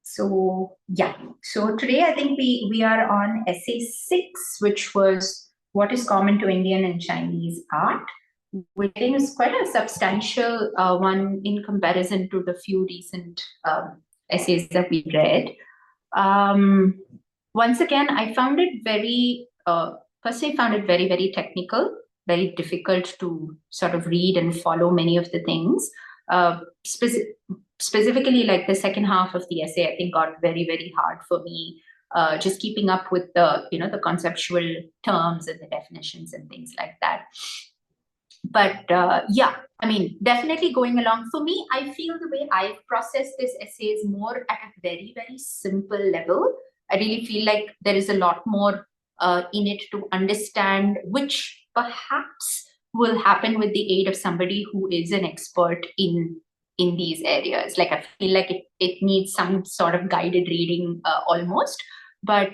So yeah, so today I think we are on essay 6, which was what is common to Indian and Chinese art, which I think is quite a substantial one in comparison to the few recent essays that we read. Um, Once again, I found it personally found it very, very technical, very difficult to sort of read and follow many of the things. Uh, speci- Specifically, like the second half of the essay, I think got very, very hard for me. Just keeping up with the conceptual terms and the definitions and things like that. But yeah, I mean, definitely going along. For me, I feel the way I've processed this essay is more at a very, very simple level. I really feel like there is a lot more in it to understand, which perhaps will happen with the aid of somebody who is an expert in these areas. Like I feel like it needs some sort of guided reading almost. But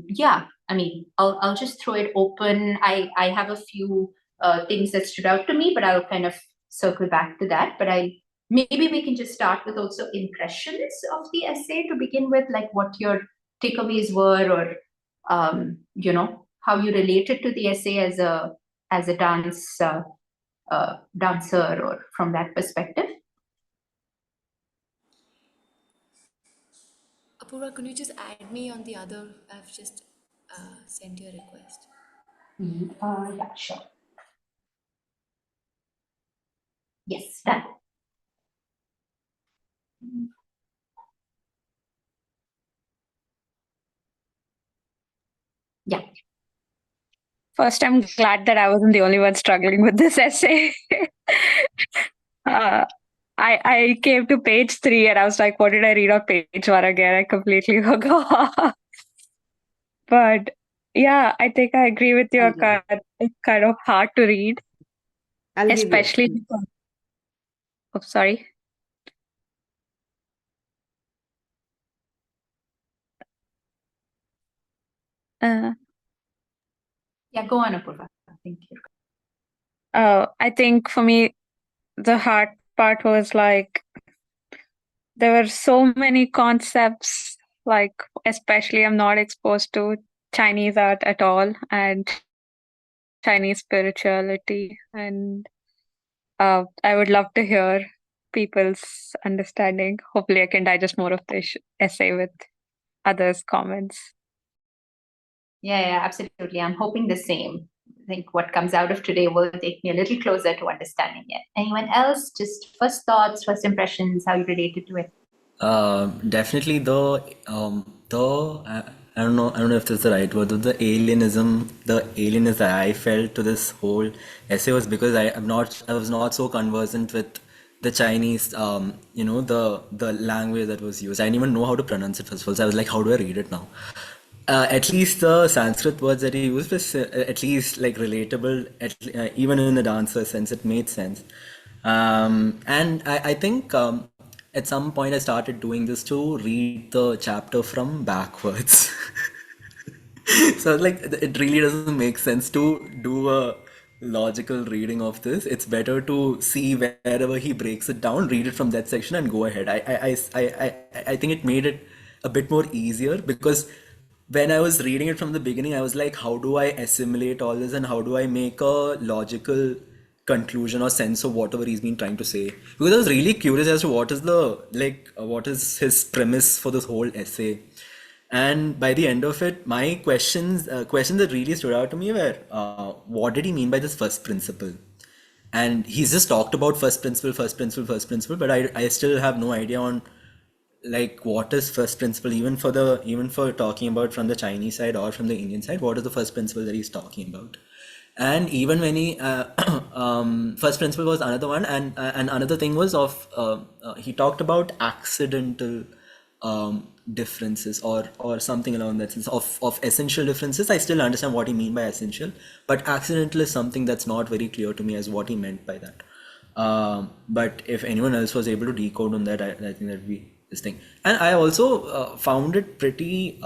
yeah, I mean, I'll just throw it open. I have a few things that stood out to me, but I'll kind of circle back to that. But maybe we can just start with also impressions of the essay to begin with, like what your takeaways were, or how you related to the essay as a dancer, or from that perspective. Apurva, can you just add me on the other? I've just sent you a request. Yeah, sure. Yes, done. Yeah. First, I'm glad that I wasn't the only one struggling with this essay. uh, I came to page 3 and I was like, what did I read on page 1 again? I completely forgot. But yeah, I think I agree with you. It's kind of hard to read, especially. Oh, sorry. Yeah, go on, Apurva. Thank you. I think for me, the hard part was like there were so many concepts, like especially I'm not exposed to Chinese art at all and Chinese spirituality, and I would love to hear people's understanding. Hopefully, I can digest more of this essay with others' comments. Yeah, absolutely. I'm hoping the same. I think what comes out of today will take me a little closer to understanding it. Anyone else? Just first thoughts, first impressions, how you related to it? Definitely I don't know if this is the right word, the alienness that I felt to this whole essay was because I was not so conversant with the Chinese, the language that was used. I didn't even know how to pronounce it first of all. So I was like, how do I read it now? At least the Sanskrit words that he used was at least like relatable, even in the dancer sense, it made sense. And I think at some point I started doing this to read the chapter from backwards. So I was like, it really doesn't make sense to do a logical reading of this. It's better to see wherever he breaks it down, read it from that section, and go ahead. I think it made it a bit more easier because when I was reading it from the beginning, I was like, how do I assimilate all this and how do I make a logical conclusion or sense of whatever he's been trying to say? Because I was really curious as to what is his premise for this whole essay. And by the end of it, my questions that really stood out to me were, what did he mean by this first principle? And he's just talked about first principle, first principle, first principle, but I still have no idea on like what is first principle, even for talking about from the Chinese side or from the Indian side, what is the first principle that he's talking about? And even when he first principle was another one, and another thing was he talked about accidental differences or something along that sense of essential differences. I still understand what he mean by essential, but accidental is something that's not very clear to me as what he meant by that. But if anyone else was able to decode on that, I think that'd be this thing. And I also found it pretty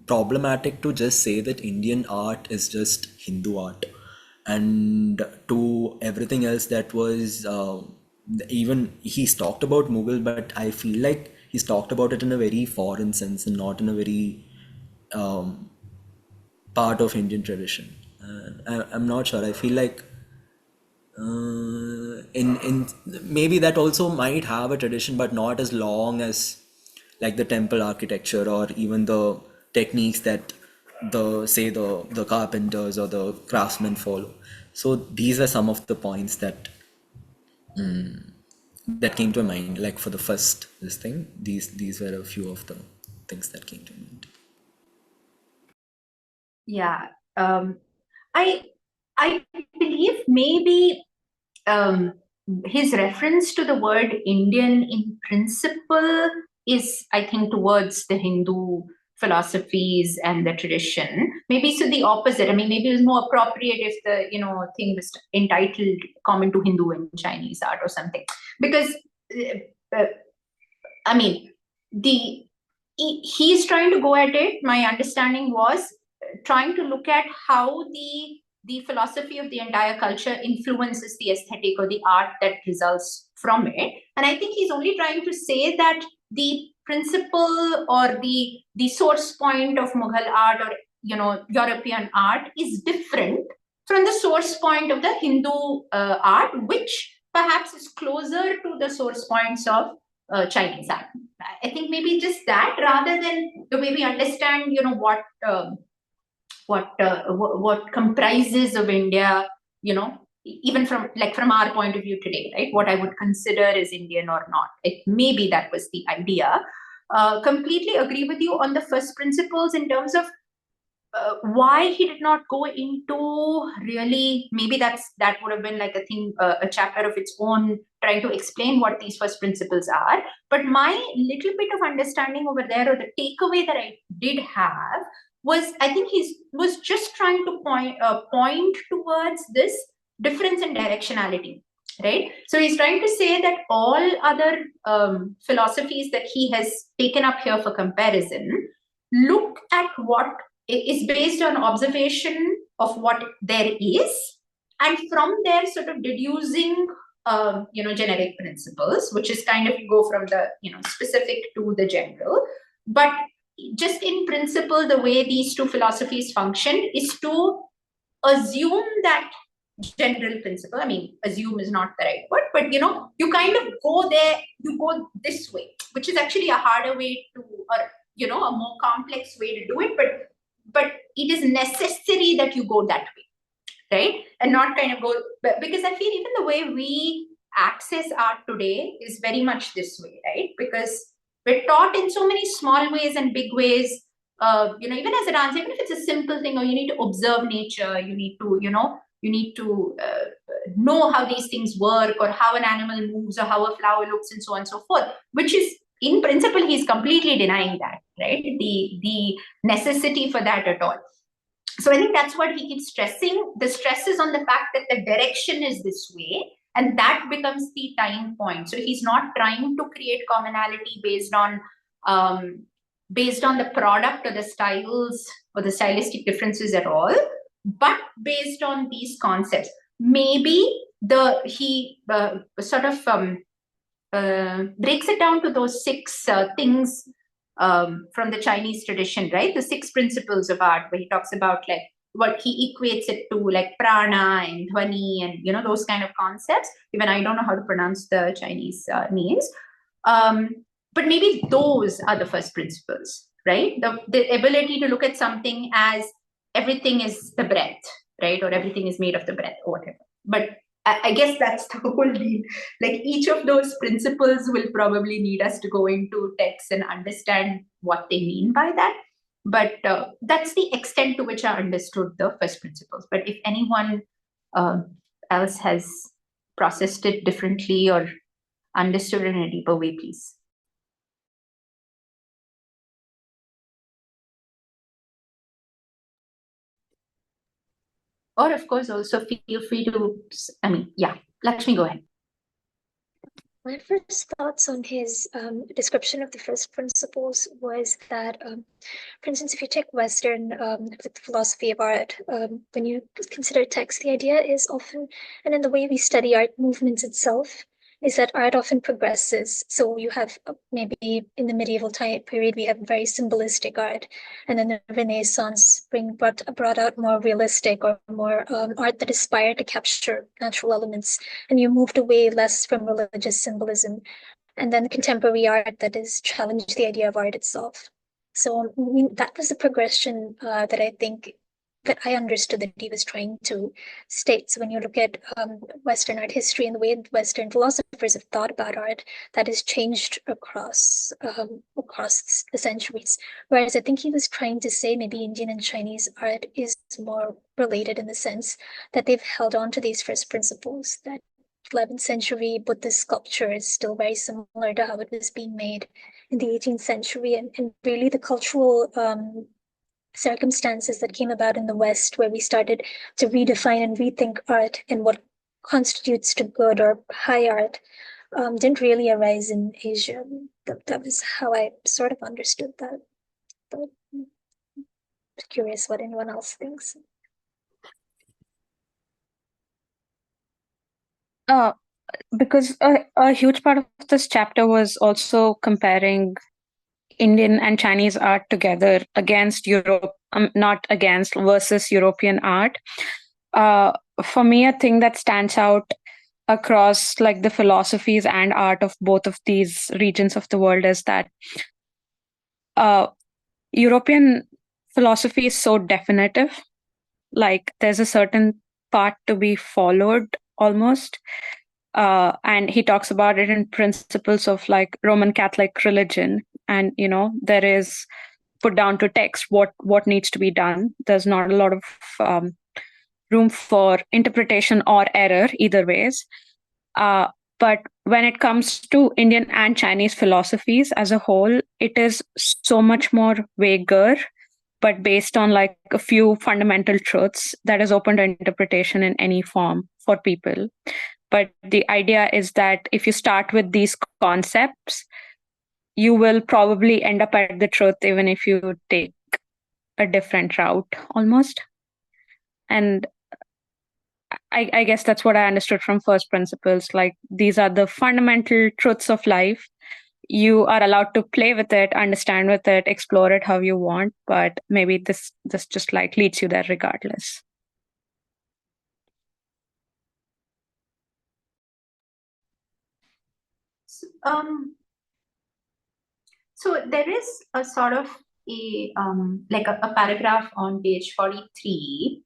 problematic to just say that Indian art is just Hindu art, and to everything else that was even he's talked about Mughal, but I feel like he's talked about it in a very foreign sense and not in a very part of Indian tradition. I'm not sure. I feel like in maybe that also might have a tradition, but not as long as like the temple architecture or even the techniques that the carpenters or the craftsmen follow. So these are some of the points that came to mind. Like for the first this thing, these were a few of the things that came to mind. Yeah. I believe maybe his reference to the word Indian in principle is, I think, towards the Hindu philosophies and the tradition. Maybe so the opposite. I mean, maybe it was more appropriate if the thing was entitled "Common to Hindu and Chinese Art" or something. Because I mean, he's trying to go at it. My understanding was trying to look at how the philosophy of the entire culture influences the aesthetic or the art that results from it. And I think he's only trying to say that the principle or the source point of Mughal art or European art is different from the source point of the Hindu art, which perhaps is closer to the source points of Chinese art. I think maybe just that, rather than to maybe understand, what comprises of India, even from our point of view today, right? What I would consider as Indian or not. Maybe that was the idea. Completely agree with you on the first principles in terms of why he did not go into really, maybe that would have been like a thing, a chapter of its own, trying to explain what these first principles are. But my little bit of understanding over there, or the takeaway that I did have, was I think he was just trying to point towards this difference in directionality, right? So he's trying to say that all other philosophies that he has taken up here for comparison look at what is based on observation of what there is, and from there sort of deducing generic principles, which is kind of, you go from the specific to the general. But just in principle, the way these two philosophies function is to assume that general principle. I mean, assume is not the right word, but you kind of go there, you go this way, which is actually a harder way to, or a more complex way to do it, but it is necessary that you go that way, right? And not kind of go, because I feel even the way we access art today is very much this way, right? Because we're taught in so many small ways and big ways, even as a dancer, even if it's a simple thing, or you need to observe nature, you need to know how these things work, or how an animal moves, or how a flower looks, and so on and so forth, which is, in principle, he's completely denying that, right? The necessity for that at all. So I think that's what he keeps stressing. The stress is on the fact that the direction is this way, and that becomes the time point. So he's not trying to create commonality based on the product or the styles or the stylistic differences at all, but based on these concepts. Maybe he sort of breaks it down to those six things from the Chinese tradition, right? The six principles of art, where he talks about like what he equates it to, like prana and dhvani and those kind of concepts. Even I don't know how to pronounce the Chinese names, but maybe those are the first principles, right? The ability to look at something as everything is the breath, right? Or everything is made of the breath, or whatever. But I guess that's the whole deal. Like, each of those principles will probably need us to go into text and understand what they mean by that. But that's the extent to which I understood the first principles. But if anyone else has processed it differently or understood it in a deeper way, please. Or, of course, also feel free to, Lakshmi, go ahead. My first thoughts on his description of the first principles was that, for instance, if you take Western philosophy of art, when you consider text, the idea is often, and in the way we study art movements itself, is that art often progresses. So you have maybe in the medieval time period, we have very symbolistic art, and then the Renaissance brought out more realistic or more art that aspired to capture natural elements, and you moved away less from religious symbolism, and then contemporary art that has challenged the idea of art itself. So I mean, that was the progression that I think that I understood that he was trying to state. So when you look at Western art history and the way Western philosophers have thought about art, that has changed across the centuries. Whereas I think he was trying to say maybe Indian and Chinese art is more related in the sense that they've held on to these first principles, that 11th century Buddhist sculpture is still very similar to how it was being made in the 18th century, and really the cultural circumstances that came about in the West, where we started to redefine and rethink art and what constitutes to good or high art, didn't really arise in Asia. That was how I sort of understood that. But I'm curious what anyone else thinks. Because a huge part of this chapter was also comparing Indian and Chinese art together against Europe, not against, versus European art. For me, a thing that stands out across like the philosophies and art of both of these regions of the world is that European philosophy is so definitive. Like there's a certain path to be followed almost. And he talks about it in principles of like Roman Catholic religion. And, there is put down to text what needs to be done. There's not a lot of room for interpretation or error either ways. But when it comes to Indian and Chinese philosophies as a whole, it is so much more vaguer, but based on like a few fundamental truths that is open to interpretation in any form for people. But the idea is that if you start with these concepts, you will probably end up at the truth, even if you take a different route almost. And I guess that's what I understood from first principles. Like these are the fundamental truths of life. You are allowed to play with it, understand with it, explore it how you want, but maybe this just like leads you there regardless. So there is a sort of like a paragraph on page 43,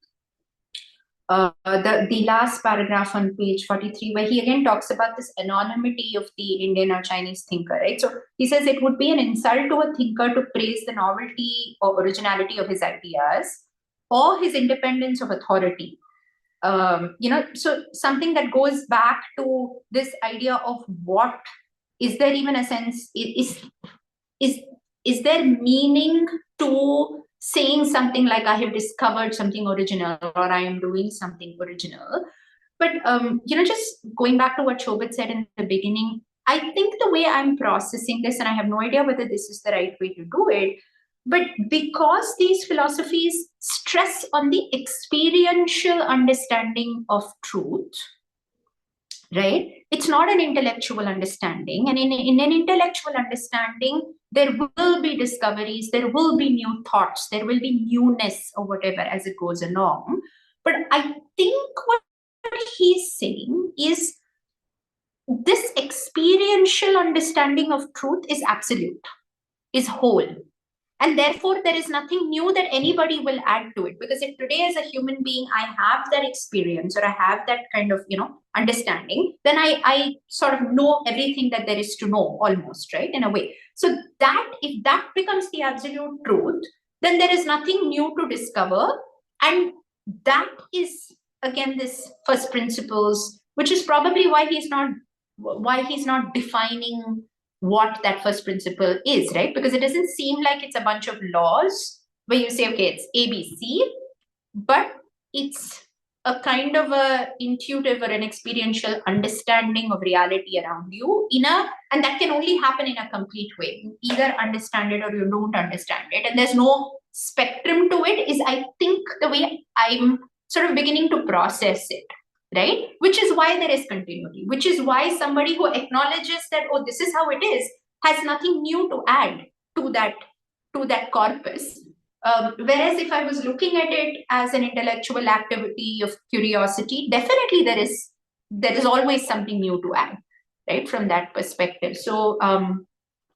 the last paragraph on page 43, where he again talks about this anonymity of the Indian or Chinese thinker, right? So he says it would be an insult to a thinker to praise the novelty or originality of his ideas or his independence of authority. So something that goes back to this idea of what is there even a sense is there meaning to saying something like I have discovered something original or I am doing something original? But just going back to what Shobit said in the beginning, I think the way I'm processing this, and I have no idea whether this is the right way to do it, but because these philosophies stress on the experiential understanding of truth, right? It's not an intellectual understanding. And in an intellectual understanding, there will be discoveries, there will be new thoughts, there will be newness or whatever as it goes along. But I think what he's saying is this experiential understanding of truth is absolute, is whole. And therefore, there is nothing new that anybody will add to it. Because if today as a human being, I have that experience or I have that kind of, understanding, then I sort of know everything that there is to know almost, right? In a way. So that if that becomes the absolute truth, then there is nothing new to discover. And that is, again, this first principles, which is probably why he's not defining what that first principle is, right? Because it doesn't seem like it's a bunch of laws where you say, okay, it's ABC, but it's a kind of a intuitive or an experiential understanding of reality around you and that can only happen in a complete way. You either understand it or you don't understand it. And there's no spectrum to it is, I think, the way I'm sort of beginning to process it. right? Which is why there is continuity, which is why somebody who acknowledges that, oh, this is how it is, has nothing new to add to that corpus. Whereas if I was looking at it as an intellectual activity of curiosity, definitely there is always something new to add, right, from that perspective. So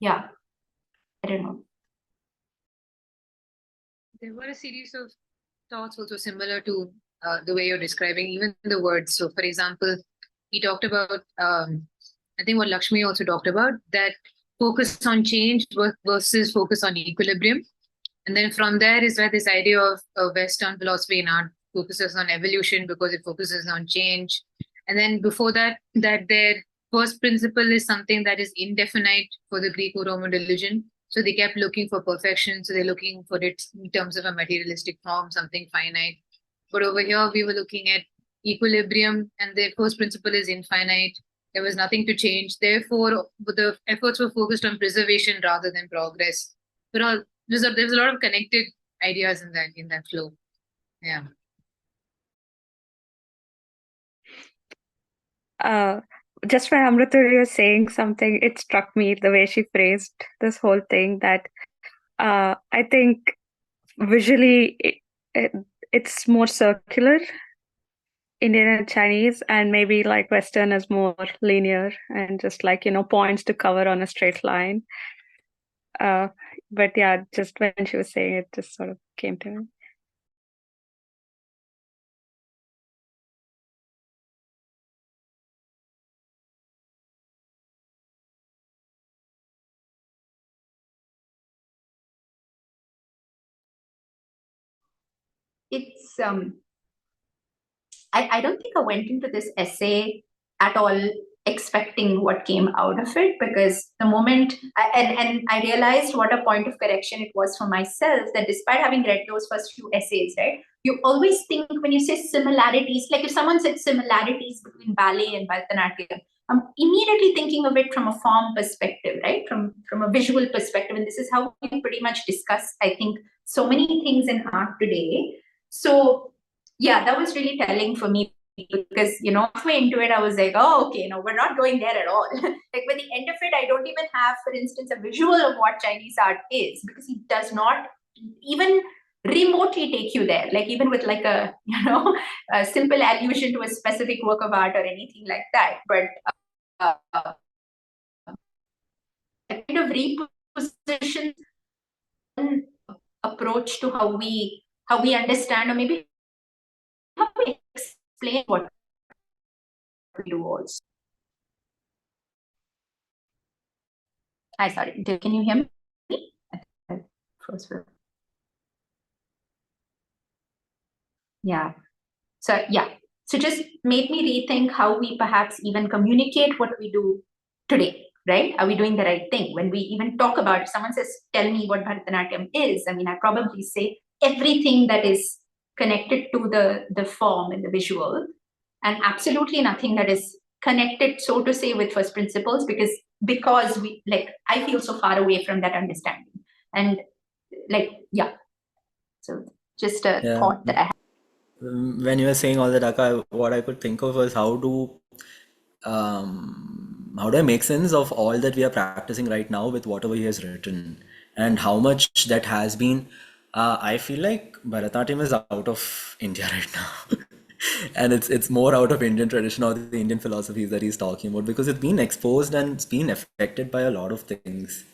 yeah, I don't know. There were a series of thoughts also similar to the way you're describing even the words. So, for example, he talked about, I think what Lakshmi also talked about, that focus on change versus focus on equilibrium. And then from there is where this idea of Western philosophy and art focuses on evolution because it focuses on change. And then before that, that their first principle is something that is indefinite for the Greco-Roman religion. So they kept looking for perfection. So they're looking for it in terms of a materialistic form, something finite. But over here, we were looking at equilibrium, and the first principle is infinite. There was nothing to change. Therefore, the efforts were focused on preservation rather than progress. But all there's a lot of connected ideas in that flow. Yeah. Just when Amrita was saying something, it struck me the way she phrased this whole thing that I think visually it's more circular, Indian and Chinese, and maybe like Western is more linear and just like, points to cover on a straight line. But yeah, just when she was saying it, just sort of came to me. It's I don't think I went into this essay at all expecting what came out of it, because the moment and I realized what a point of correction it was for myself, that despite having read those first few essays, right, you always think when you say similarities, like if someone said similarities between ballet and Bharatanatyam, I'm immediately thinking of it from a form perspective, right, from a visual perspective. And this is how we pretty much discuss, I think, so many things in art today. So yeah, that was really telling for me, because halfway into it I was like, oh, okay, no, we're not going there at all. Like by the end of it, I don't even have, for instance, a visual of what Chinese art is, because he does not even remotely take you there, like even with like a a simple allusion to a specific work of art or anything like that. But a kind of reposition approach to how we understand, or maybe how we explain what we do also. Sorry, can you hear me? Yeah. So yeah. So just made me rethink how we perhaps even communicate what we do today, right? Are we doing the right thing? When we even talk about, if someone says, tell me what Bharatanatyam is, I mean, I probably say everything that is connected to the form and the visual, and absolutely nothing that is connected, so to say, with first principles, because we, like, I feel so far away from that understanding. And like, yeah. So just a thought that I had. When you were saying all that, Akka, what I could think of was how do I make sense of all that we are practicing right now with whatever he has written, and how much that has been. I feel like Bharatanatyam is out of India right now, and it's more out of Indian tradition or the Indian philosophies that he's talking about, because it's been exposed and it's been affected by a lot of things.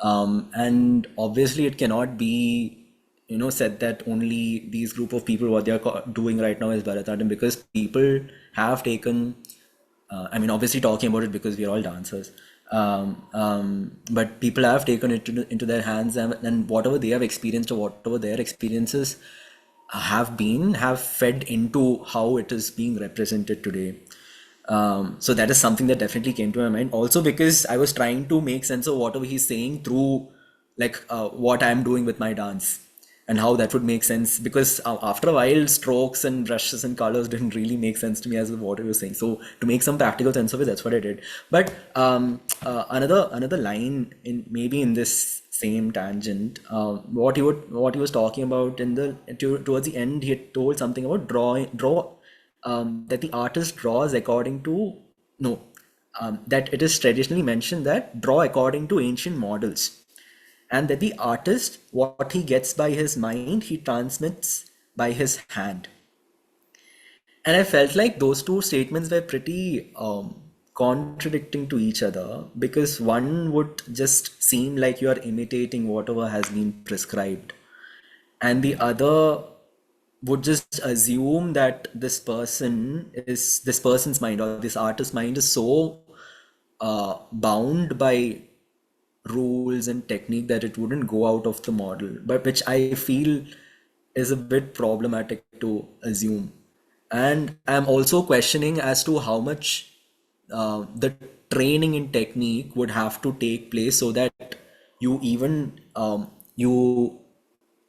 And obviously it cannot be said that only these group of people, what they're doing right now is Bharatanatyam, because people have taken, I mean, obviously talking about it because we're all dancers, but people have taken it into their hands, and whatever they have experienced or whatever their experiences have fed into how it is being represented today. So that is something that definitely came to my mind. Also because I was trying to make sense of whatever he's saying through like what I'm doing with my dance, and how that would make sense, because after a while strokes and brushes and colors didn't really make sense to me as what he was saying. So to make some practical sense of it, that's what I did. But another line in this same tangent, what he was talking about towards the end, he had told something about draw that the artist draws according to, no, that it is traditionally mentioned that draw according to ancient models, and that the artist, what he gets by his mind, he transmits by his hand. And I felt like those two statements were pretty contradicting to each other, because one would just seem like you are imitating whatever has been prescribed, and the other would just assume that this person's mind or this artist's mind is so bound by rules and technique that it wouldn't go out of the model, but which I feel is a bit problematic to assume. And I'm also questioning as to how much the training in technique would have to take place so that you even you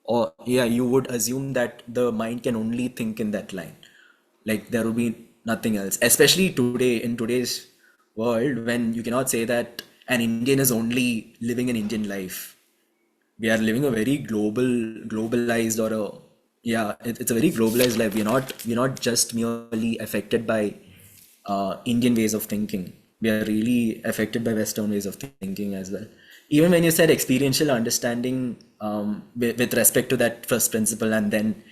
or yeah, you would assume that the mind can only think in that line, like there will be nothing else, especially today, in today's world, when you cannot say that an Indian is only living an Indian life. We are living a very globalized, or a, yeah, it's a very globalized life. We're not just merely affected by Indian ways of thinking. We are really affected by Western ways of thinking as well. Even when you said experiential understanding, with respect to that first principle, and then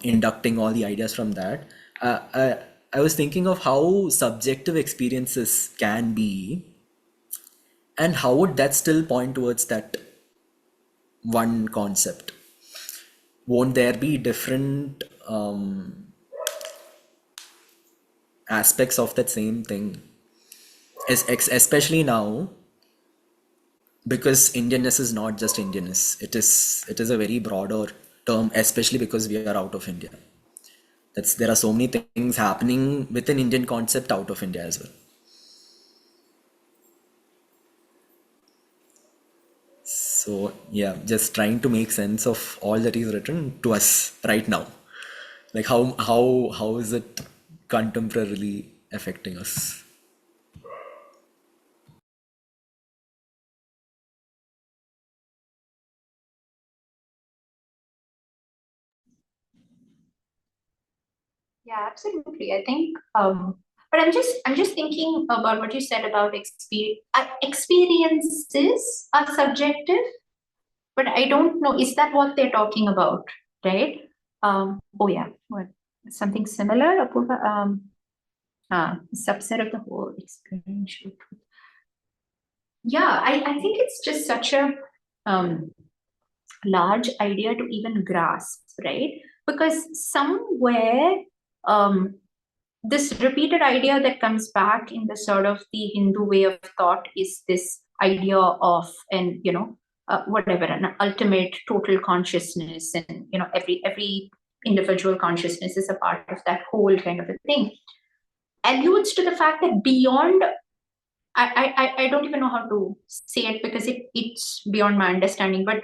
inducting all the ideas from that, I was thinking of how subjective experiences can be, and how would that still point towards that one concept? Won't there be different aspects of that same thing? Especially now, because Indianness is not just Indianness. It is a very broader term, especially because we are out of India. There are so many things happening with an Indian concept out of India as well. So yeah, just trying to make sense of all that is written to us right now. Like how is it contemporarily affecting us? Yeah, absolutely. I think, but I'm just thinking about what you said about experience. Experiences are subjective, but I don't know. Is that what they're talking about, right? Oh yeah, what something similar? Apurva? Subset of the whole experiential truth. Yeah, I think it's just such a large idea to even grasp, right? Because somewhere, this repeated idea that comes back in the sort of the Hindu way of thought is this idea of whatever, an ultimate total consciousness, and every individual consciousness is a part of that whole kind of a thing. Alludes to the fact that beyond, I don't even know how to say it because it's beyond my understanding, but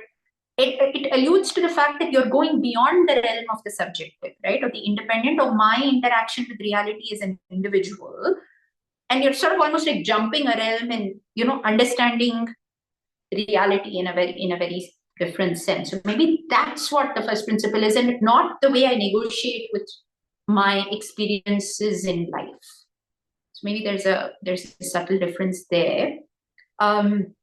it alludes to the fact that you're going beyond the realm of the subjective, right, or the independent, or my interaction with reality as an individual, and you're sort of almost like jumping a realm and understanding reality in a very different sense. So maybe that's what the first principle is, and not the way I negotiate with my experiences in life. So maybe there's a subtle difference there. And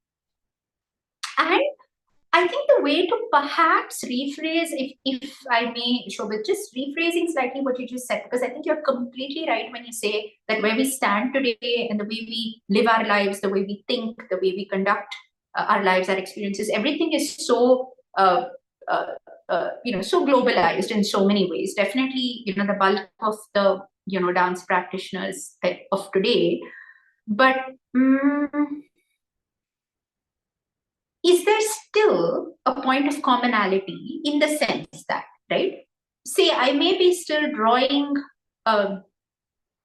I think the way to perhaps rephrase, if I may, Shobit, just rephrasing slightly what you just said, because I think you're completely right when you say that where we stand today and the way we live our lives, the way we think, the way we conduct our lives, our experiences, everything is so so globalized in so many ways. Definitely, the bulk of the dance practitioners of today, but. Is there still a point of commonality in the sense that, right? Say, I may be still drawing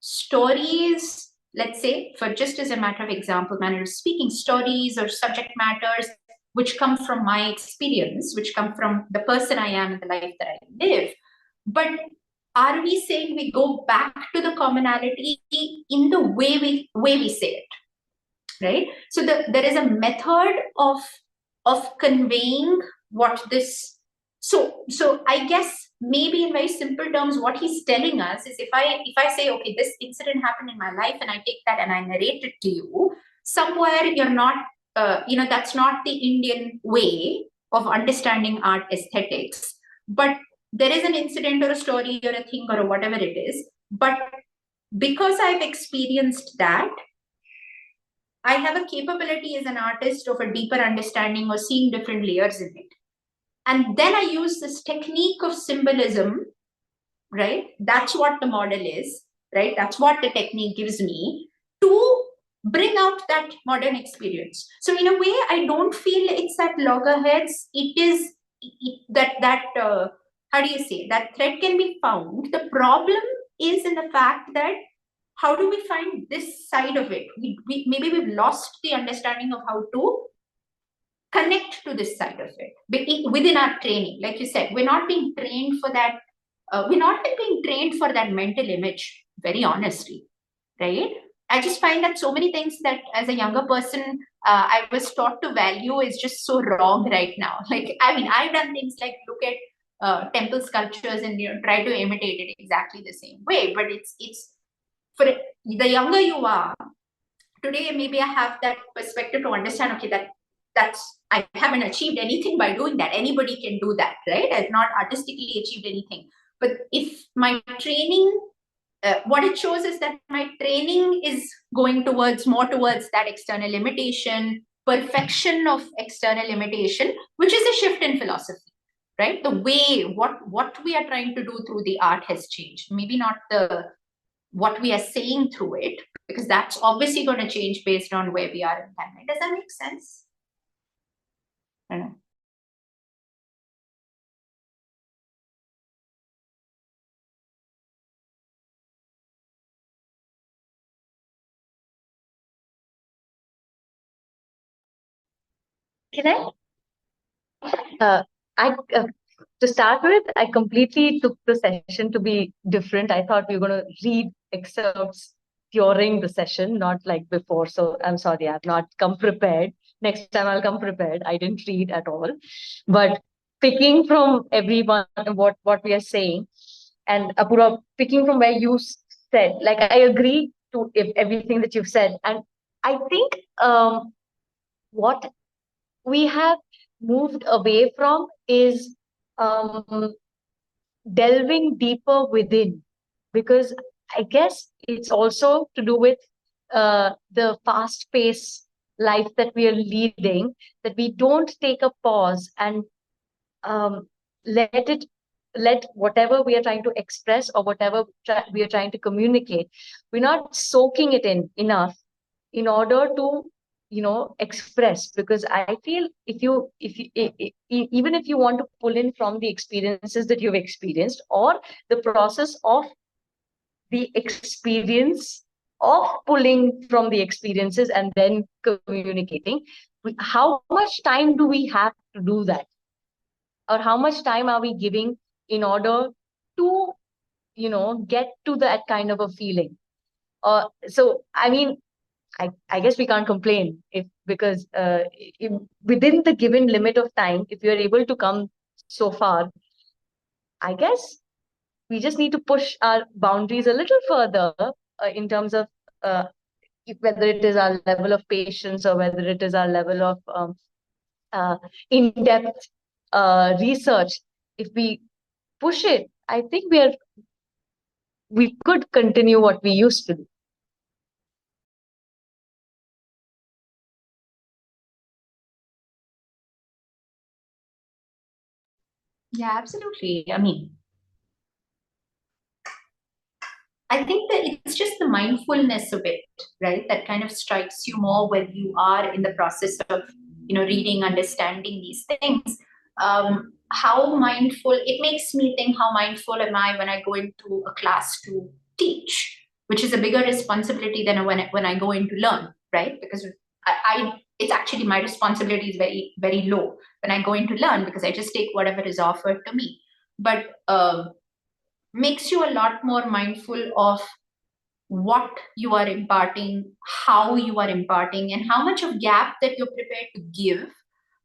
stories, let's say, for just as a matter of example, manner of speaking, stories or subject matters which come from my experience, which come from the person I am and the life that I live. But are we saying we go back to the commonality in the way we say it? Right? So there is a method of conveying what this So I guess maybe in very simple terms, what he's telling us is if I say, okay, this incident happened in my life and I take that and I narrate it to you, somewhere you're not, that's not the Indian way of understanding art aesthetics. But there is an incident or a story or a thing or whatever it is. But because I've experienced that, I have a capability as an artist of a deeper understanding or seeing different layers in it. And then I use this technique of symbolism, right? That's what the model is, right? That's what the technique gives me to bring out that modern experience. So in a way, I don't feel it's that loggerheads. It is how do you say, that thread can be found. The problem is in the fact that how do we find this side of it? Maybe we've lost the understanding of how to connect to this side of it within our training. Like you said, we're not being trained for that. We're not being trained for that mental image, very honestly, right? I just find that so many things that as a younger person, I was taught to value is just so wrong right now. Like, I mean, I've done things like look at temple sculptures and try to imitate it exactly the same way. But it's for the younger you are, today maybe I have that perspective to understand, okay, that's I haven't achieved anything by doing that. Anybody can do that, right? I've not artistically achieved anything. But if my training, what it shows is that my training is going more towards that external imitation, perfection of external imitation, which is a shift in philosophy, right? The way what we are trying to do through the art has changed. Maybe not what we are saying through it, because that's obviously going to change based on where we are in time. Does that make sense? I don't know. Can I? Uh, to start with, I completely took the session to be different. I thought we were going to read excerpts during the session, not like before. So I'm sorry, I've not come prepared. Next time I'll come prepared. I didn't read at all. But picking from everyone what we are saying, and Apura, picking from where you said, like I agree to everything that you've said. And I think what we have moved away from is delving deeper within, because I guess it's also to do with the fast paced life that we are leading, that we don't take a pause and um, let whatever we are trying to express or whatever we are trying to communicate, we're not soaking it in enough in order to express. Because I feel even if you want to pull in from the experiences that you've experienced, or the process of the experience of pulling from the experiences and then communicating, how much time do we have to do that, or how much time are we giving in order to get to that kind of a feeling? So I mean, I guess we can't complain because within the given limit of time, if you're able to come so far, I guess we just need to push our boundaries a little further in terms of whether it is our level of patience or whether it is our level of in-depth research. If we push it, I think we could continue what we used to do. Yeah, absolutely. I mean, I think that it's just the mindfulness of it, right? That kind of strikes you more when you are in the process of, reading, understanding these things. How mindful, it makes me think, how mindful am I when I go into a class to teach, which is a bigger responsibility than when I go in to learn, right? Because it's actually my responsibility is very, very low when I go in to learn, because I just take whatever is offered to me. But makes you a lot more mindful of what you are imparting, how you are imparting, and how much of gap that you're prepared to give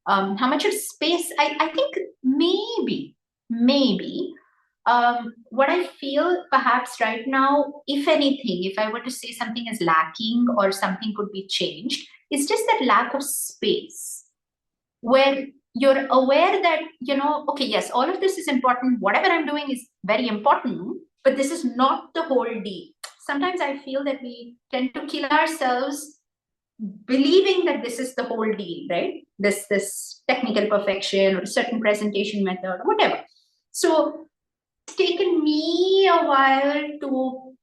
How much of space? I think maybe. What I feel perhaps right now, if anything, if I were to say something is lacking or something could be changed, it's just that lack of space where you're aware that, okay, yes, all of this is important. Whatever I'm doing is very important, but this is not the whole deal. Sometimes I feel that we tend to kill ourselves believing that this is the whole deal, right? This technical perfection or a certain presentation method or whatever. So it's taken me a while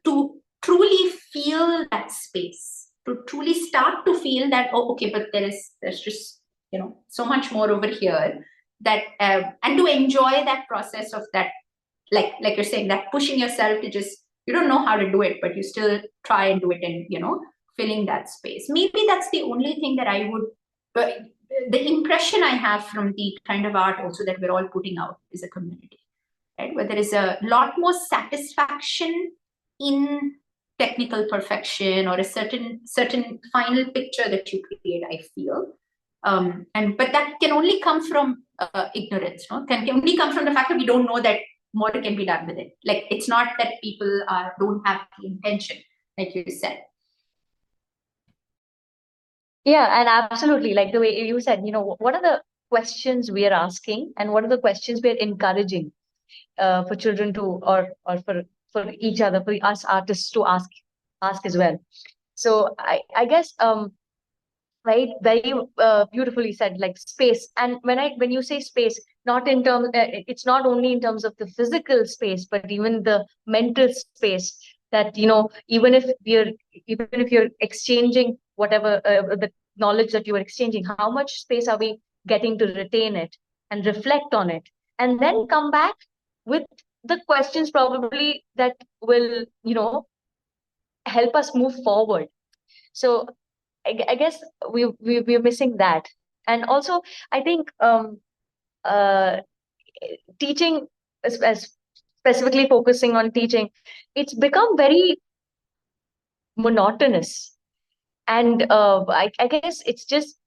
to truly feel that space, to truly start to feel that, oh, okay, but there's just so much more over here, that and to enjoy that process of that, like you're saying, that pushing yourself to just, you don't know how to do it, but you still try and do it, and filling that space. Maybe that's the only thing that I would, but the impression I have from the kind of art also that we're all putting out is a community, right? Where there is a lot more satisfaction in technical perfection or a certain final picture that you create, I feel. But that can only come from ignorance, no? Can only come from the fact that we don't know that more can be done with it. Like, it's not that people don't have the intention, like you said. Yeah, and absolutely, like the way you said, what are the questions we are asking and what are the questions we are encouraging for children to, or for each other, for us artists to ask as well. So I guess right, very beautifully said, like space. And when you say space, not in terms, it's not only in terms of the physical space, but even the mental space, that even if you're exchanging whatever the knowledge that you are exchanging, how much space are we getting to retain it and reflect on it, and then come back with the questions probably that will help us move forward. So I guess we're missing that. And also, I think uh, teaching, as specifically focusing on teaching, it's become very monotonous. And I guess it's just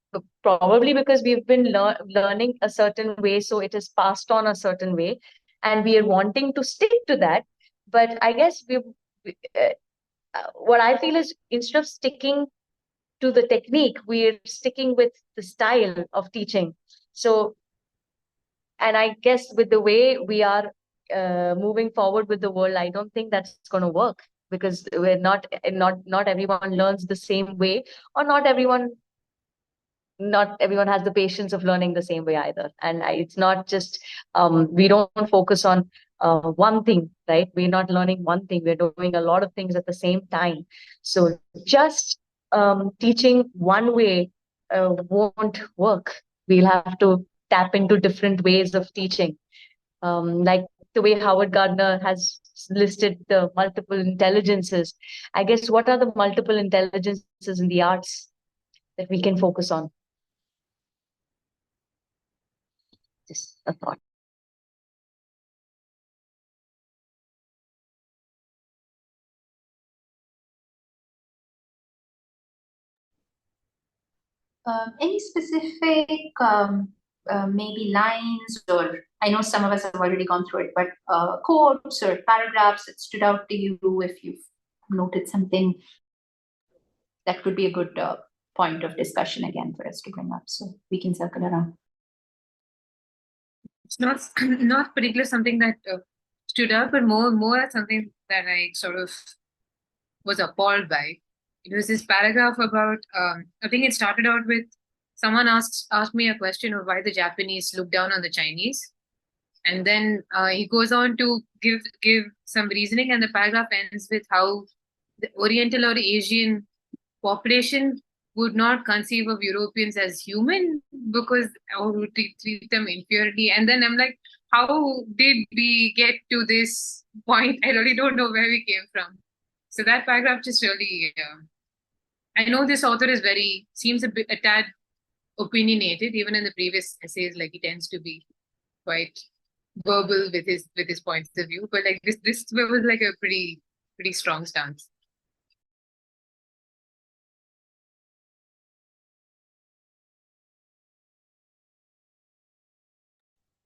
probably because we've been learning a certain way, so it is passed on a certain way, and we are wanting to stick to that. But I guess what I feel is, instead of sticking to the technique, we're sticking with the style of teaching. So, and I guess with the way we are moving forward with the world, I don't think that's going to work, because we're not everyone learns the same way, or not everyone has the patience of learning the same way either. And it's not just we don't focus on one thing, right? We're not learning one thing, we're doing a lot of things at the same time. So just teaching one way won't work. We'll have to tap into different ways of teaching, like the way Howard Gardner has listed the multiple intelligences. I guess, what are the multiple intelligences in the arts that we can focus on? Just a thought. Any specific maybe lines, or I know some of us have already gone through it, but quotes or paragraphs that stood out to you, if you've noted something that could be a good point of discussion again for us to bring up, so we can circle around. It's not particular something that stood out, but more something that I sort of was appalled by. It was this paragraph about, I think it started out with, someone asked me a question of why the Japanese look down on the Chinese. And then he goes on to give some reasoning, and the paragraph ends with how the Oriental or Asian population would not conceive of Europeans as human, because or would treat them inferiorly. And then I'm like, how did we get to this point? I really don't know where we came from. So that paragraph just really, I know this author is seems a tad opinionated, even in the previous essays, like he tends to be quite verbal with his points of view. But like this was like a pretty strong stance.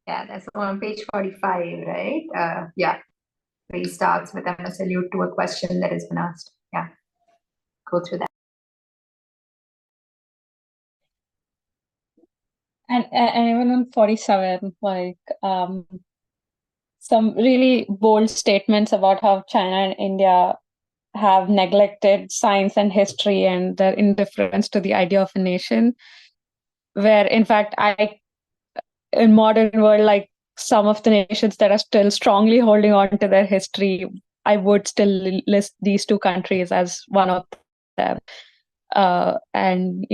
Yeah, that's on page 45, right? Yeah, where he starts with a salute to a question that has been asked. Yeah, go through that. And even on 47, like some really bold statements about how China and India have neglected science and history and their indifference to the idea of a nation. Where in fact, in modern world, like some of the nations that are still strongly holding on to their history, I would still list these two countries as one of them. And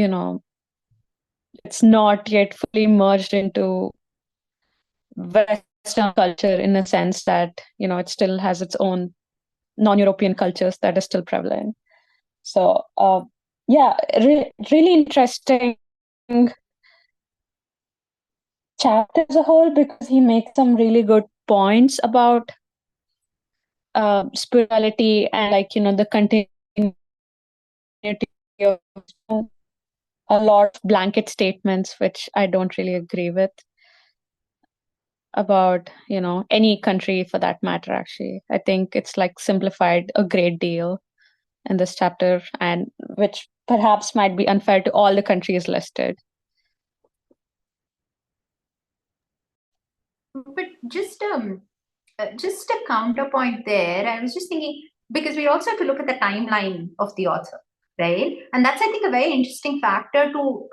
it's not yet fully merged into Western culture in a sense that it still has its own non-European cultures that is still prevalent. So yeah, really interesting chapter as a whole, because he makes some really good points about spirituality and the continuity of a lot of blanket statements which I don't really agree with about any country for that matter. Actually, I think it's simplified a great deal in this chapter, and which perhaps might be unfair to all the countries listed. But just a counterpoint there. I was just thinking, because we also have to look at the timeline of the author, right? And that's, I think, a very interesting factor to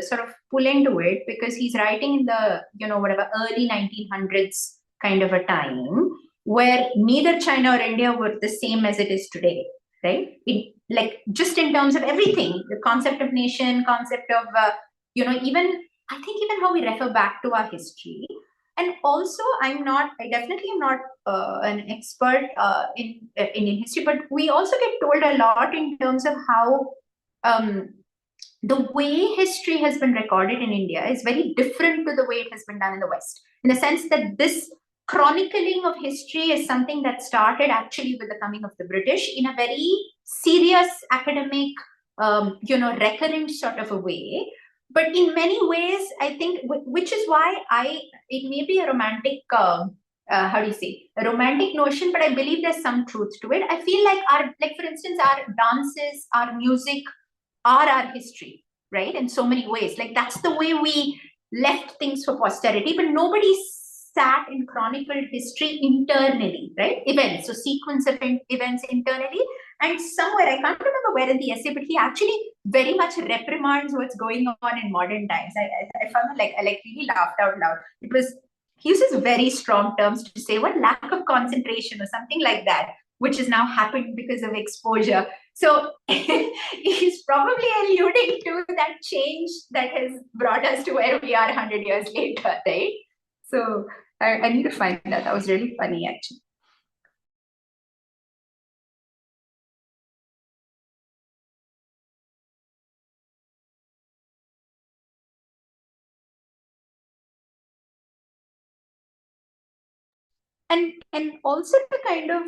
sort of pull into it, because he's writing in the whatever early 1900s kind of a time where neither China or India were the same as it is today, right? Just in terms of everything, the concept of nation, concept of even, I think, even how we refer back to our history. And also, I definitely am not an expert in Indian history, but we also get told a lot in terms of how the way history has been recorded in India is very different to the way it has been done in the West, in the sense that this chronicling of history is something that started actually with the coming of the British in a very serious academic, recurrent sort of a way. But in many ways, I think, which is why it may be a romantic, how do you say, a romantic notion, but I believe there's some truth to it. I feel like for instance, our dances, our music are our history, right? In so many ways, that's the way we left things for posterity, but nobody sat and chronicled history internally, right? Events, so sequence of events internally. And somewhere, I can't remember where in the essay, but he actually very much reprimands what's going on in modern times. I found it I really laughed out loud. He uses very strong terms to say what lack of concentration or something like that, which has now happened because of exposure. So he's probably alluding to that change that has brought us to where we are 100 years later, right? So I need to find that. That was really funny, actually. And also to kind of,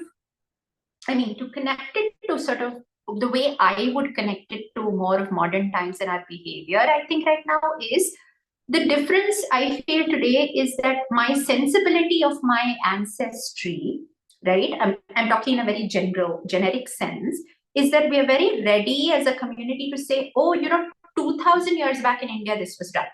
to connect it to sort of the way I would connect it to more of modern times and our behavior, I think right now is the difference I feel today is that my sensibility of my ancestry, right? I'm talking in a very generic sense, is that we are very ready as a community to say, oh, 2000 years back in India, this was done,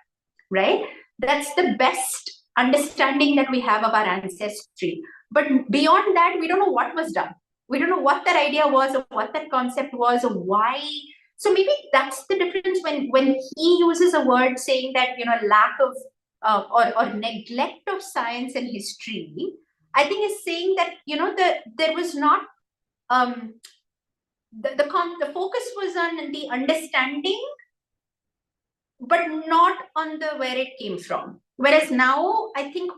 right? That's the best understanding that we have of our ancestry. But beyond that, we don't know what was done. We don't know what that idea was or what that concept was or why. So maybe that's the difference when he uses a word saying that, lack of or neglect of science and history, I think is saying that, there was not, the focus was on the understanding, but not on the where it came from. Whereas now, I think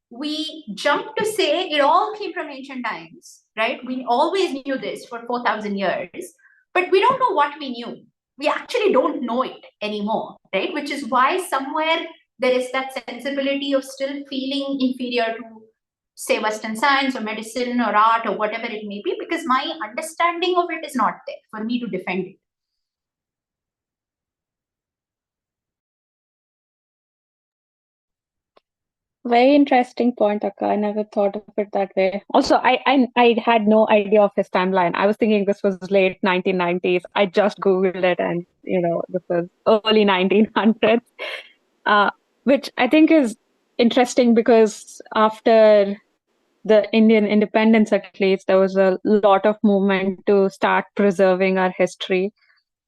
we jump to say it all came from ancient times, right? We always knew this for 4,000 years, but we don't know what we knew. We actually don't know it anymore, right? Which is why somewhere there is that sensibility of still feeling inferior to, say, Western science or medicine or art or whatever it may be, because my understanding of it is not there for me to defend it. Very interesting point, Akka. I never thought of it that way. Also, I had no idea of his timeline. I was thinking this was late 1990s. I just Googled it, and this was early 1900s. Which I think is interesting because after the Indian independence, at least, there was a lot of movement to start preserving our history.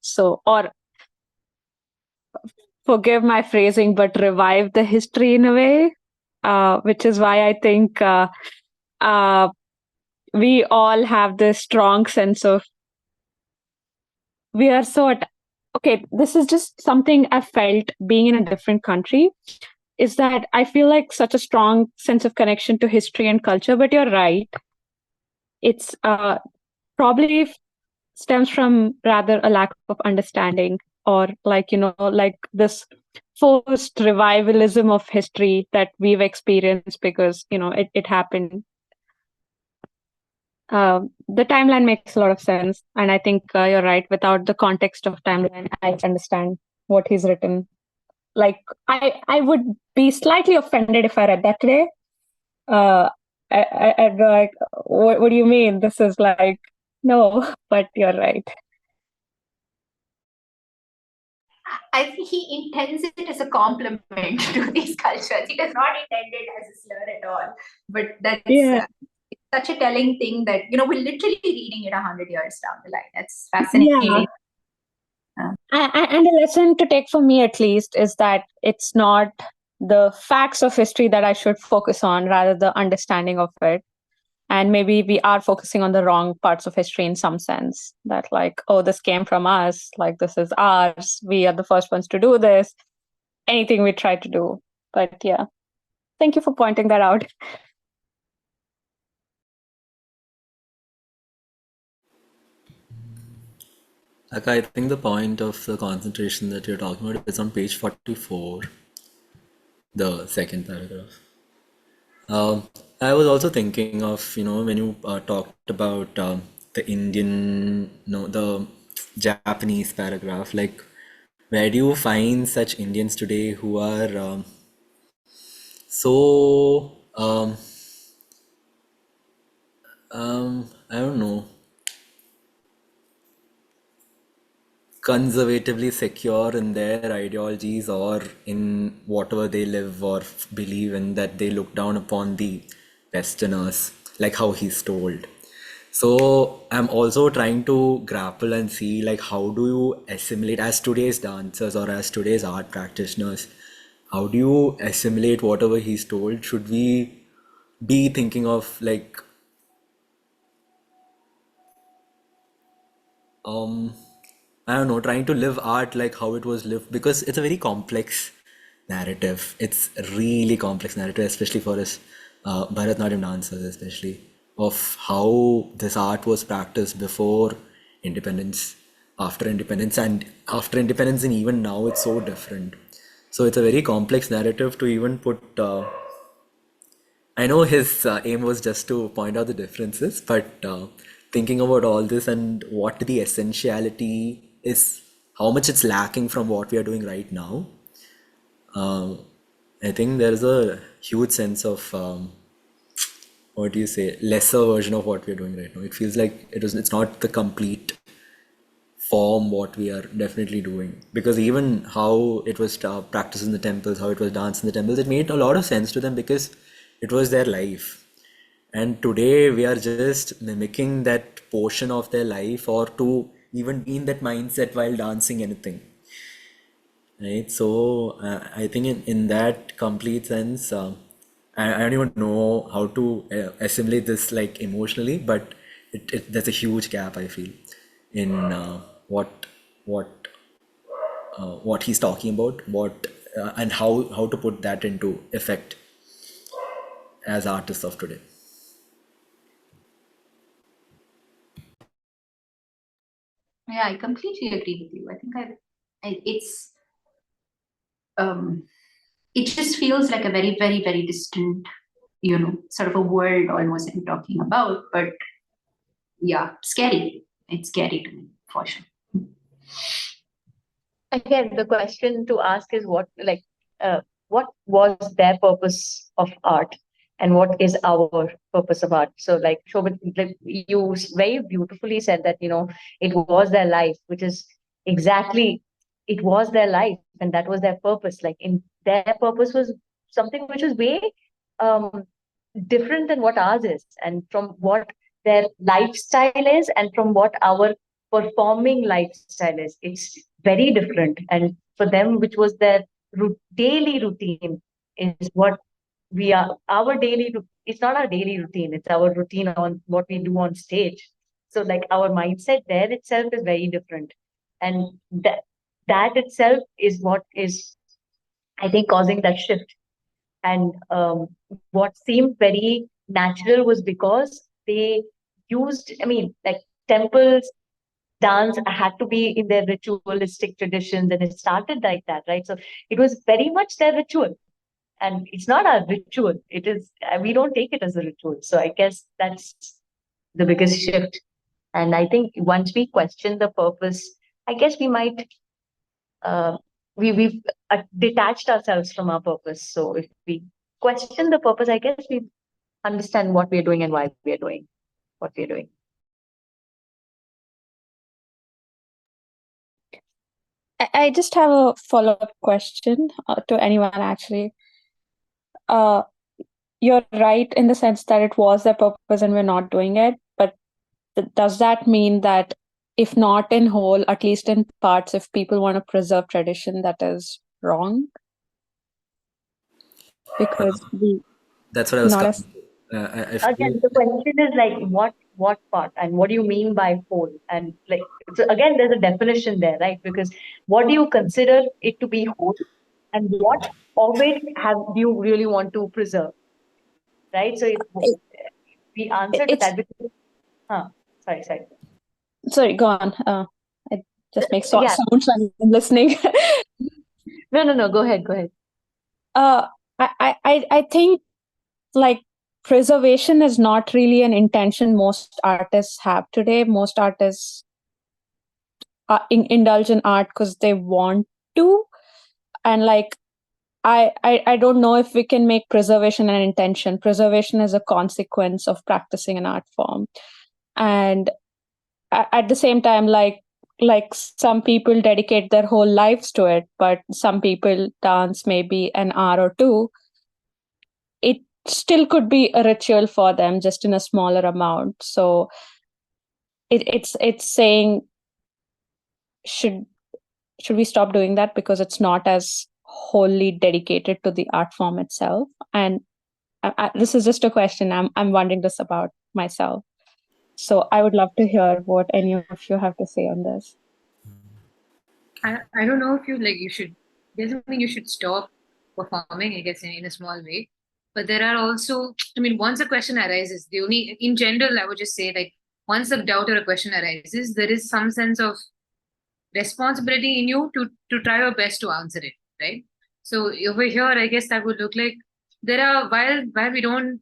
So, or forgive my phrasing, but revive the history in a way, which is why I think we all have this strong sense of we are okay. This is just something I felt being in a different country. Is that I feel like such a strong sense of connection to history and culture. But you're right. It's probably stems from rather a lack of understanding or like this forced revivalism of history that we've experienced because it happened. The timeline makes a lot of sense, and I think you're right. Without the context of timeline, I understand what he's written. Like I would be slightly offended if I read that today. I'd be like, what do you mean? This is like, no, but you're right. I think he intends it as a compliment to these cultures. He does not intend it as a slur at all. But that's Yeah. Such a telling thing that, we're literally reading it 100 years down the line. That's Yeah. fascinating. And a lesson to take for me, at least, is that it's not the facts of history that I should focus on, rather the understanding of it. And maybe we are focusing on the wrong parts of history in some sense. That like, oh, this came from us. Like this is ours. We are the first ones to do this. Anything we try to do. But yeah, thank you for pointing that out. Like, I think the point of the concentration that you're talking about is on page 44, the second paragraph. I was also thinking of, when you talked about the Indian, no, the Japanese paragraph, like, where do you find such Indians today who are so, I don't know, conservatively secure in their ideologies or in whatever they live or believe in, that they look down upon the Westerners, like how he's told. So I'm also trying to grapple and see, like, how do you assimilate as today's dancers or as today's art practitioners? How do you assimilate whatever he's told? Should we be thinking of like I don't know, trying to live art like how it was lived, because it's a very complex narrative. It's a really complex narrative, especially for us Bharatanatyam dancers, especially of how this art was practiced before independence, and after independence, and even now it's so different. So it's a very complex narrative to even put. I know his aim was just to point out the differences, but thinking about all this and what the essentiality is, how much it's lacking from what we are doing right now, I think there's a huge sense of what do you say, lesser version of what we are doing right now. It feels like it's not the complete form what we are definitely doing, because even how it was practiced in the temples, how it was danced in the temples, it made a lot of sense to them because it was their life. And today we are just mimicking that portion of their life, or to even be in that mindset while dancing anything, right? So I think in that complete sense, I don't even know how to assimilate this like emotionally, but there's a huge gap I feel in what what what he's talking about, and how to put that into effect as artists of today. Yeah, I completely agree with you. I think it's it just feels like a very, very, very distant, sort of a world almost that you're talking about. But yeah, scary. It's scary to me, for sure. Again, the question to ask is what, like, what was their purpose of art and what is our purpose of art. So like Shobit, like you very beautifully said that, it was their life, which is exactly, it was their life and that was their purpose. Like in their purpose was something which was way um, different than what ours is, and from what their lifestyle is, and from what our performing lifestyle is. It's very different. And for them, which was their daily routine, is what we are. Our it's not our daily routine, it's our routine on what we do on stage. So, like, our mindset there itself is very different. And that itself is what is, I think, causing that shift. And what seemed very natural was because they used, I mean, like, temples dance had to be in their ritualistic traditions, and it started like that, right? So it was very much their ritual, and it's not a ritual. It is, we don't take it as a ritual. So I guess that's the biggest shift. And I think once we question the purpose, I guess we might uh, we've detached ourselves from our purpose. So if we question the purpose, I guess we understand what we're doing and why we're doing what we're doing. I just have a follow-up question to anyone actually. You're right in the sense that it was their purpose and we're not doing it, but does that mean that if not in whole, at least in parts, if people want to preserve tradition, that is wrong? Because That's what I was not coming as to. I feel Again, the question is like, what part, and what do you mean by whole? And like, so again, there's a definition there, right? Because what do you consider it to be whole, and what of it do you really want to preserve, right? So we answer to it's that because, sorry. sorry, go on. It just makes Yeah, sounds when I'm listening. no, go ahead. I think like preservation is not really an intention most artists have today. Most artists indulge in art because they want to, and like I don't know if we can make preservation an intention. Preservation is a consequence of practicing an art form, and at the same time, like some people dedicate their whole lives to it, but some people dance maybe an hour or two. It still could be a ritual for them, just in a smaller amount. So it's saying, should we stop doing that because it's not as wholly dedicated to the art form itself? And this is just a question. I'm wondering this about myself. So I would love to hear what any of you have to say on this. I don't know if you should, there's something you should stop performing, I guess, in a small way. But there are also, I mean, once a question arises, the only, in general, I would just say, like, once a doubt or a question arises, there is some sense of responsibility in you to try your best to answer it, right? So over here, I guess that would look like there are, while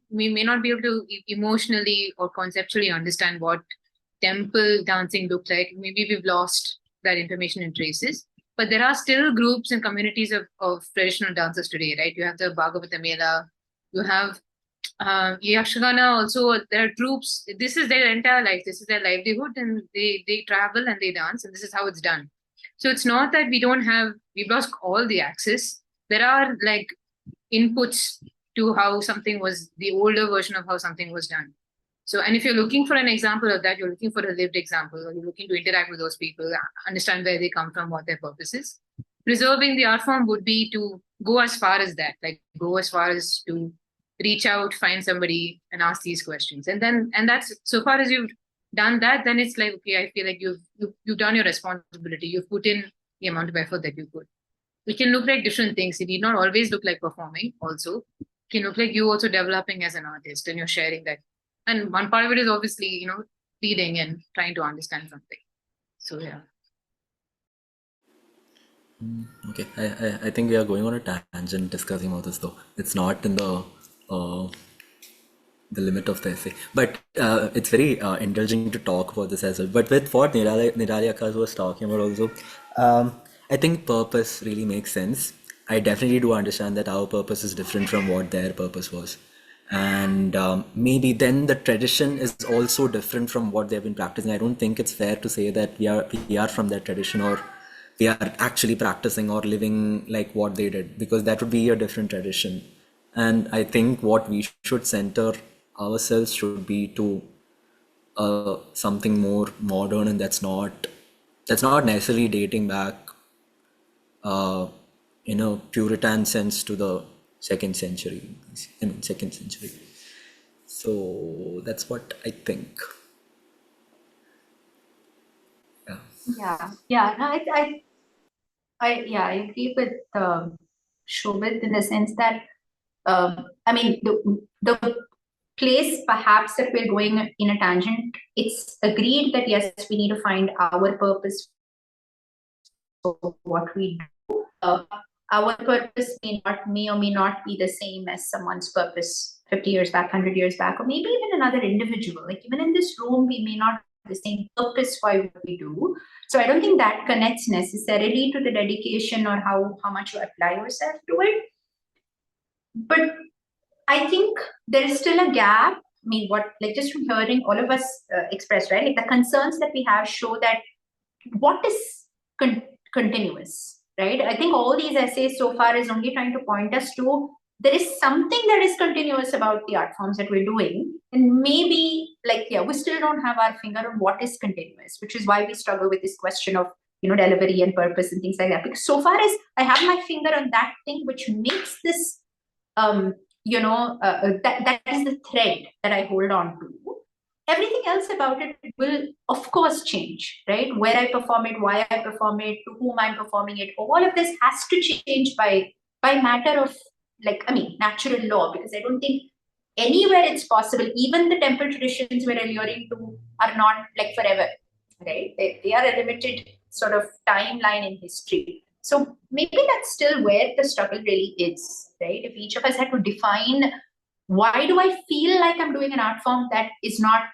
we may not be able to emotionally or conceptually understand what temple dancing looked like. Maybe we've lost that information and traces. But there are still groups and communities of traditional dancers today, right? You have the Bhagavata Mela, you have Yakshagana also. There are troops. This is their entire life. This is their livelihood, and they travel and they dance, and this is how it's done. So it's not that we've lost all the access. There are like inputs to how something was, the older version of how something was done. So, and if you're looking for an example of that, you're looking for a lived example, or you're looking to interact with those people, understand where they come from, what their purpose is. Preserving the art form would be to go as far as that, like go as far as to reach out, find somebody, and ask these questions. And that's, so far as you've done that, then it's like, okay, I feel like you've done your responsibility. You've put in the amount of effort that you could. It can look like different things. It need not always look like performing. Also, it can look like you also developing as an artist, and you're sharing that. And one part of it is obviously, reading and trying to understand something. So yeah. okay. I think we are going on a tangent discussing all this, though. It's not in the limit of the essay, but it's very indulging to talk about this as well. But with what Nirali Akaz was talking about also, I think purpose really makes sense. I definitely do understand that our purpose is different from what their purpose was. And maybe then the tradition is also different from what they've been practicing. I don't think it's fair to say that we are from that tradition, or we are actually practicing or living like what they did, because that would be a different tradition. And I think what we should center ourselves should be to something more modern, and that's not necessarily dating back uh, in a Puritan sense to the second century. I mean, second century. So that's what I think. Yeah. Yeah. No, I agree with Shobit in the sense that I mean the place perhaps that we're going in a tangent. It's agreed that yes, we need to find our purpose for what we do. Our purpose may or may not be the same as someone's purpose 50 years back, 100 years back, or maybe even another individual. Like even in this room, we may not have the same purpose why what we do. So I don't think that connects necessarily to the dedication or how much you apply yourself to it. But I think there is still a gap. I mean, what, like just from hearing all of us express, right? Like the concerns that we have show that what is continuous, right? I think all these essays so far is only trying to point us to there is something that is continuous about the art forms that we're doing. And maybe, like, yeah, we still don't have our finger on what is continuous, which is why we struggle with this question of, delivery and purpose and things like that. Because so far as I have my finger on that thing, which makes this that is the thread that I hold on to. Everything else about it will, of course, change, right? Where I perform it, why I perform it, to whom I'm performing it. All of this has to change by matter of, natural law, because I don't think anywhere it's possible. Even the temple traditions we're alluring to are not like forever, right? They are a limited sort of timeline in history. So maybe that's still where the struggle really is, right? If each of us had to define, why do I feel like I'm doing an art form that is not,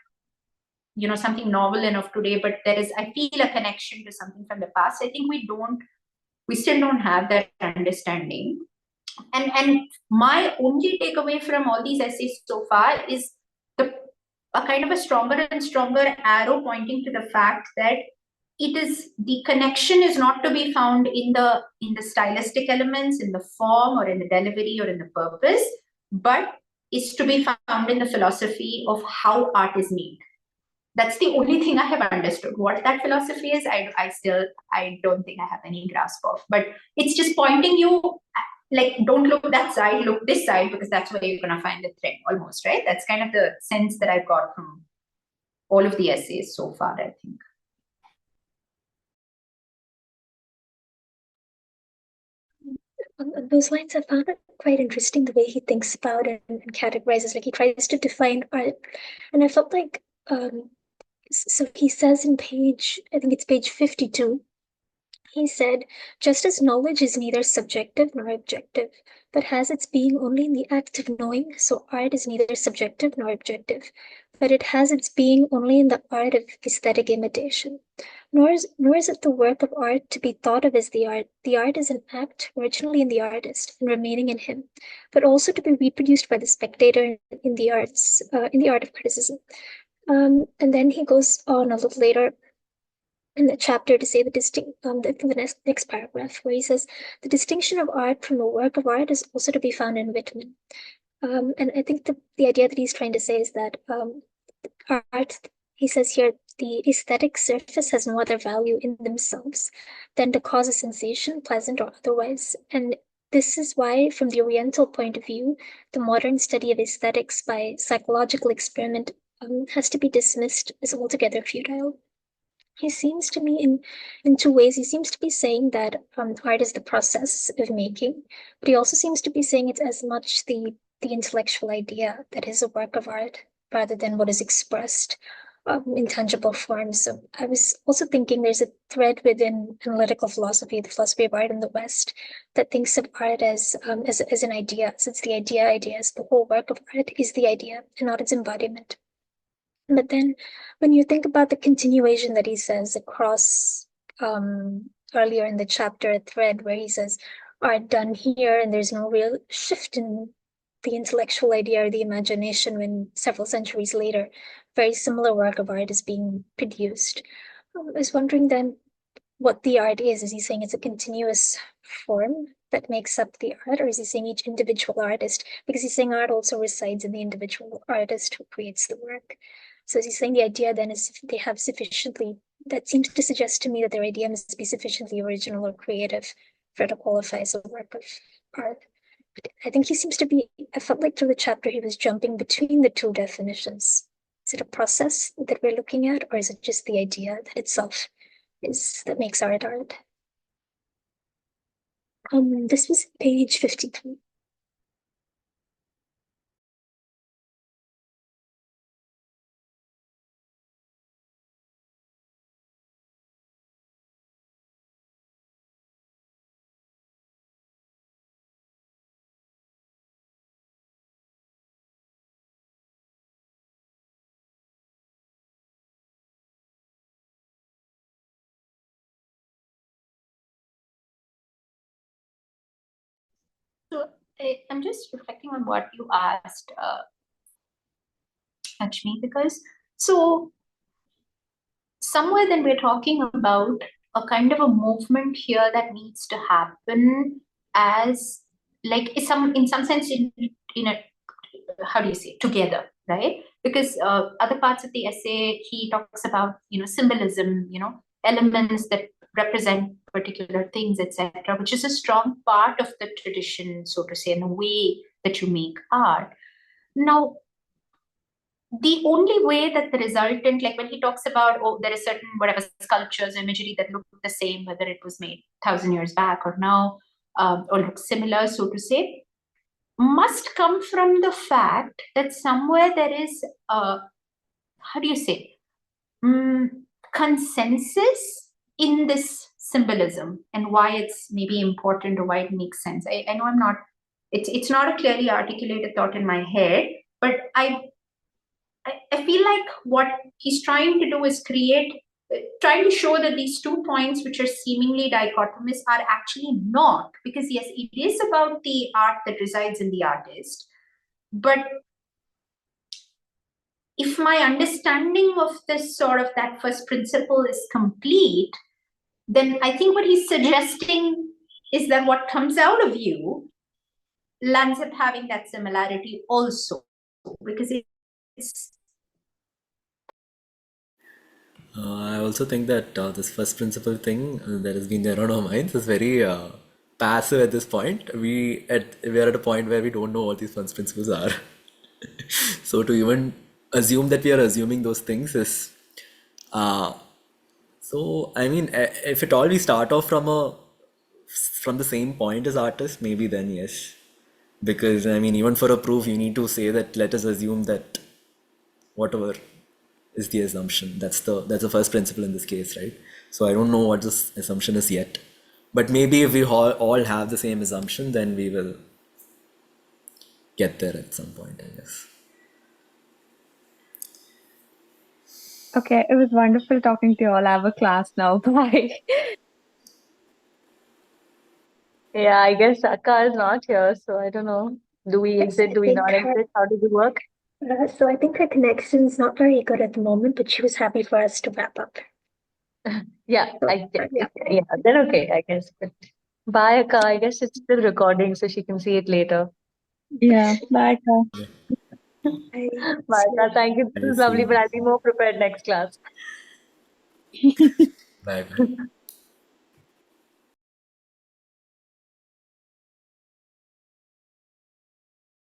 something novel enough today, but I feel a connection to something from the past. I think we still don't have that understanding. And my only takeaway from all these essays so far is a kind of a stronger and stronger arrow pointing to the fact that the connection is not to be found in the stylistic elements, in the form, or in the delivery, or in the purpose, but is to be found in the philosophy of how art is made. That's the only thing I have understood. What that philosophy is, I don't think I have any grasp of. But it's just pointing you, like, don't look that side, look this side, because that's where you're gonna find the thread, almost, right? That's kind of the sense that I've got from all of the essays so far, I think. On those lines, I found it quite interesting the way he thinks about it and categorizes. Like he tries to define art, and I felt like so he says in I think it's page 52. He said, just as knowledge is neither subjective nor objective, but has its being only in the act of knowing, so art is neither subjective nor objective, but it has its being only in the art of aesthetic imitation. Nor is it the work of art to be thought of as the art. The art is an act originally in the artist and remaining in him, but also to be reproduced by the spectator in the art of criticism. And then he goes on a little later in the chapter to say the next paragraph, where he says the distinction of art from a work of art is also to be found in Whitman. And I think the idea that he's trying to say is that art, he says here, the aesthetic surface has no other value in themselves than to cause a sensation, pleasant or otherwise. And this is why, from the Oriental point of view, the modern study of aesthetics by psychological experiment has to be dismissed as altogether futile. He seems to me in two ways. He seems to be saying that art is the process of making, but he also seems to be saying it's as much the intellectual idea that is a work of art rather than what is expressed in tangible forms. So I was also thinking there's a thread within analytical philosophy, the philosophy of art in the West, that thinks of art as an idea. So it's the ideas. The whole work of art is the idea and not its embodiment. But then when you think about the continuation that he says across earlier in the chapter thread, where he says, art done here, and there's no real shift in the intellectual idea or the imagination when several centuries later, very similar work of art is being produced. I was wondering then what the art is. Is he saying it's a continuous form that makes up the art, or is he saying each individual artist? Because he's saying art also resides in the individual artist who creates the work. So is he saying the idea then is if they have sufficiently, that seems to suggest to me that their idea must be sufficiently original or creative for it to qualify as a work of art. But I think he seems to be, I felt like through the chapter he was jumping between the two definitions. Is it a process that we're looking at, or is it just the idea that itself is that makes art art? This was page 53. So I'm just reflecting on what you asked, Lakshmi, because so somewhere then we're talking about a kind of a movement here that needs to happen as like in some sense in a how do you say together, right? Because other parts of the essay he talks about symbolism, elements that represent particular things, etc., which is a strong part of the tradition, so to say, in the way that you make art. Now the only way that the resultant, like when he talks about, oh, there are certain whatever sculptures, imagery that look the same, whether it was made 1,000 years back or now, or look similar, so to say, must come from the fact that somewhere there is, how do you say, consensus in this symbolism and why it's maybe important or why it makes sense. I know I'm not, it's not a clearly articulated thought in my head, but I feel like what he's trying to do is trying to show that these 2 points, which are seemingly dichotomous, are actually not. Because yes, it is about the art that resides in the artist. But if my understanding of this sort of that first principle is complete, then I think what he's suggesting is that what comes out of you lands up having that similarity also. Because it's I also think that this first principle thing that has been there on our minds is very passive at this point. We are at a point where we don't know what these first principles are. So to even assume that we are assuming those things is so I mean if at all we start off from the same point as artists, maybe then yes. Because I mean even for a proof you need to say that let us assume that whatever is the assumption. That's the first principle in this case, right? So I don't know what this assumption is yet. But maybe if we all have the same assumption, then we will get there at some point, I guess. Okay, it was wonderful talking to you all. I have a class now. Bye. Yeah, I guess Akka is not here, so I don't know. Do we Yes, exit? I Do we think not her, exit? How does it work? so I think her connection's not very good at the moment, but she was happy for us to wrap up. Yeah, So, yeah, then okay, I guess. But bye, Akka. I guess it's still recording, so she can see it later. Yeah, bye. Ka. Bye, Akka. Thank you. This I is lovely, see. but I'll be more prepared next class. Bye.